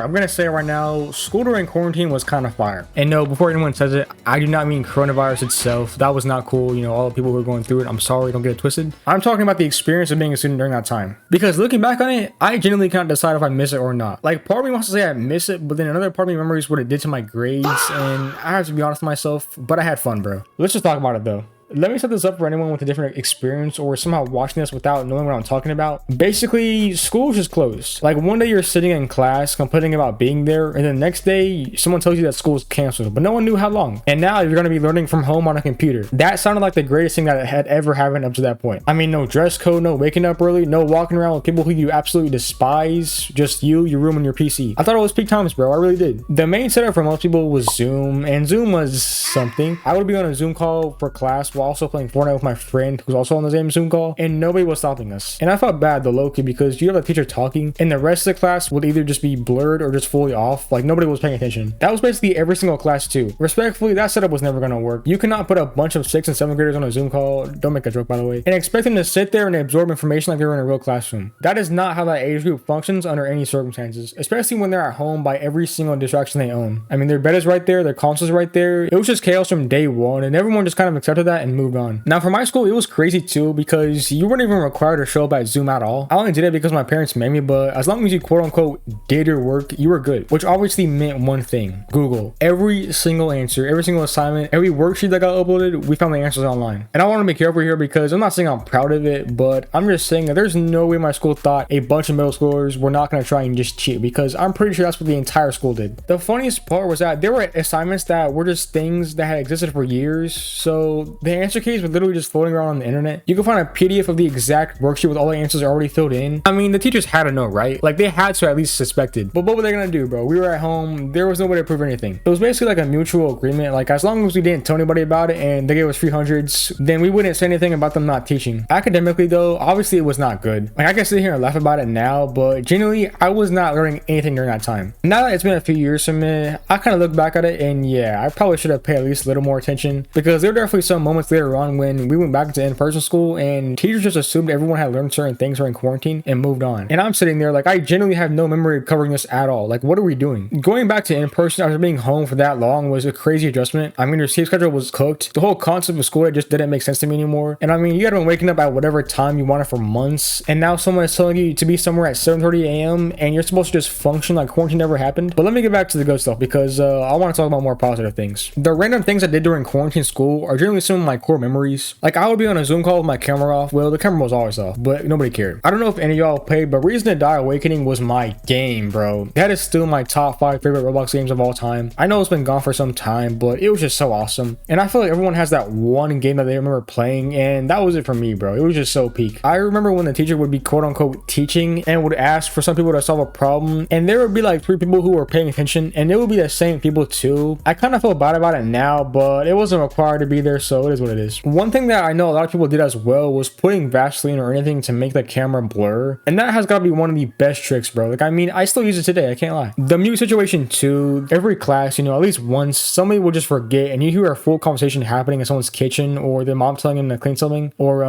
I'm gonna say right now, school during quarantine was kind of fire. And no, before anyone says it, I do not mean coronavirus itself. That was not cool. You know, all the people who were going through it. I'm sorry, don't get it twisted. I'm talking about the experience of being a student during that time. Because looking back on it, I genuinely can't decide if I miss it or not. Like, part of me wants to say I miss it, but then another part of me remembers what it did to my grades, and I have to be honest with myself, but I had fun, bro. Let's just talk about it though. Let me set this up for anyone with a different experience or somehow watching this without knowing what I'm talking about. Basically, school just closed. Like, one day you're sitting in class complaining about being there, and then the next day someone tells you that school is canceled, but no one knew how long. And now you're going to be learning from home on a computer. That sounded like the greatest thing that had ever happened up to that point. I mean, no dress code, no waking up early, no walking around with people who you absolutely despise, just you, your room, and your PC. I thought it was peak times, bro. I really did. The main setup for most people was Zoom, and Zoom was something. I would be on a Zoom call for class while also playing Fortnite with my friend who's also on the same Zoom call, and nobody was stopping us. And I felt bad though, low-key, because you have a teacher talking and the rest of the class would either just be blurred or just fully off. Like, nobody was paying attention. That was basically every single class too. Respectfully, that setup was never gonna work. You cannot put a bunch of 6th and 7th graders on a Zoom call, don't make a joke by the way, and expect them to sit there and absorb information like they were in a real classroom. That is not how that age group functions under any circumstances, especially when they're at home by every single distraction they own. I mean, their bed is right there, their console's right there. It was just chaos from day one, and everyone just kind of accepted that and moved on. Now, for my school, it was crazy too, because you weren't even required to show up at Zoom at all. I only did it because my parents made me, but as long as you quote unquote did your work, you were good, which obviously meant one thing: Google. Every single answer, every single assignment, every worksheet that got uploaded, we found the answers online. And I want to be careful here because I'm not saying I'm proud of it, but I'm just saying that there's no way my school thought a bunch of middle schoolers were not going to try and just cheat, because I'm pretty sure that's what the entire school did. The funniest part was that there were assignments that were just things that had existed for years, so the answer keys were literally just floating around on the internet. You can find a PDF of the exact worksheet with all the answers already filled in. I mean, the teachers had to know, right? Like, they had to at least suspected. But what were they gonna do, bro? We were at home. There was no way to prove anything. It was basically like a mutual agreement. Like, as long as we didn't tell anybody about it and they gave us free hundreds, then we wouldn't say anything about them not teaching. Academically though, obviously it was not good. Like, I can sit here and laugh about it now, but genuinely, I was not learning anything during that time. Now that it's been a few years from me, I kind of look back at it and yeah, I probably should have paid at least a little more attention, because there were definitely some moments later on when we went back to in-person school and teachers just assumed everyone had learned certain things during quarantine and moved on. And I'm sitting there like, I genuinely have no memory of covering this at all. Like, what are we doing? Going back to in-person after being home for that long was a crazy adjustment. I mean, your sleep schedule was cooked. The whole concept of school, it just didn't make sense to me anymore. And I mean, you had been waking up at whatever time you wanted for months, and now someone is telling you to be somewhere at 7:30 a.m. and you're supposed to just function like quarantine never happened. But let me get back to the good stuff, because I want to talk about more positive things. The random things I did during quarantine school are generally some of my core memories. Like, I would be on a Zoom call with my camera off. Well, the camera was always off, but nobody cared. I don't know if any of y'all played, but Reason to Die Awakening was my game, bro. That is still my top 5 favorite Roblox games of all time. I know it's been gone for some time, but it was just so awesome. And I feel like everyone has that one game that they remember playing, and that was it for me, bro. It was just so peak. I remember when the teacher would be quote unquote teaching and would ask for some people to solve a problem, and there would be like 3 people who were paying attention, and it would be the same people too. I kind of feel bad about it now, but it wasn't required to be there, so it is what it is. One thing that I know a lot of people did as well was putting Vaseline or anything to make the camera blur, and that has got to be one of the best tricks, bro. Like, I mean, I still use it today, I can't lie. The mute situation too, every class, you know, at least once somebody will just forget and you hear a full conversation happening in someone's kitchen, or their mom telling them to clean something, or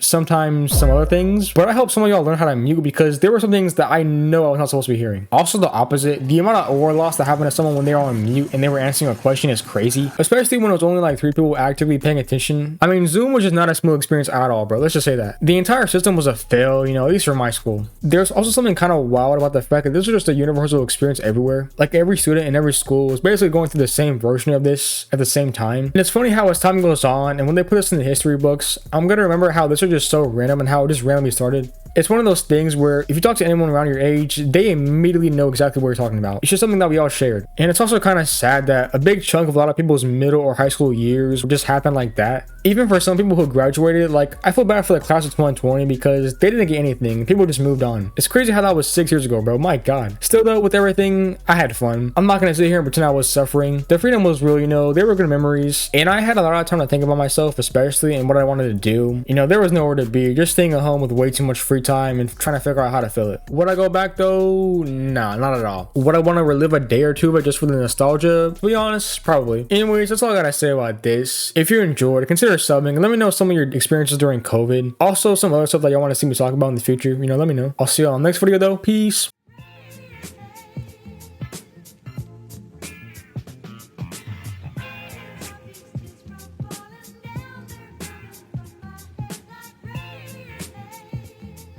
sometimes some other things. But I hope some of y'all learn how to mute, because there were some things that I know I was not supposed to be hearing. Also, the opposite, the amount of oral loss that happened to someone when they were on mute and they were answering a question is crazy, especially when it was only like 3 people actively paying attention. I mean, Zoom was just not a smooth experience at all, bro. Let's just say that the entire system was a fail, you know, at least for my school. There's also something kind of wild about the fact that this was just a universal experience everywhere. Like, every student in every school was basically going through the same version of this at the same time. And it's funny how as time goes on and when they put this in the history books, I'm gonna remember how this was just so random and how it just randomly started. It's one of those things where if you talk to anyone around your age, they immediately know exactly what you're talking about. It's just something that we all shared. And it's also kind of sad that a big chunk of a lot of people's middle or high school years just happened like that. Even for some people who graduated, like, I feel bad for the class of 2020 because they didn't get anything. People just moved on. It's crazy how that was 6 years ago, bro. My God. Still though, with everything, I had fun. I'm not gonna sit here and pretend I was suffering. The freedom was real, you know, they were good memories. And I had a lot of time to think about myself, especially, and what I wanted to do. You know, there was nowhere to be, just staying at home with way too much free time and trying to figure out how to fill it. Would I go back though? Nah, not at all. Would I want to relive a day or two of it just for the nostalgia? To be honest, probably. Anyways, that's all I gotta say about this. If you enjoyed, consider subbing and let me know some of your experiences during COVID. Also, some other stuff that y'all want to see me talk about in the future. You know, let me know. I'll see y'all on the next video though. Peace.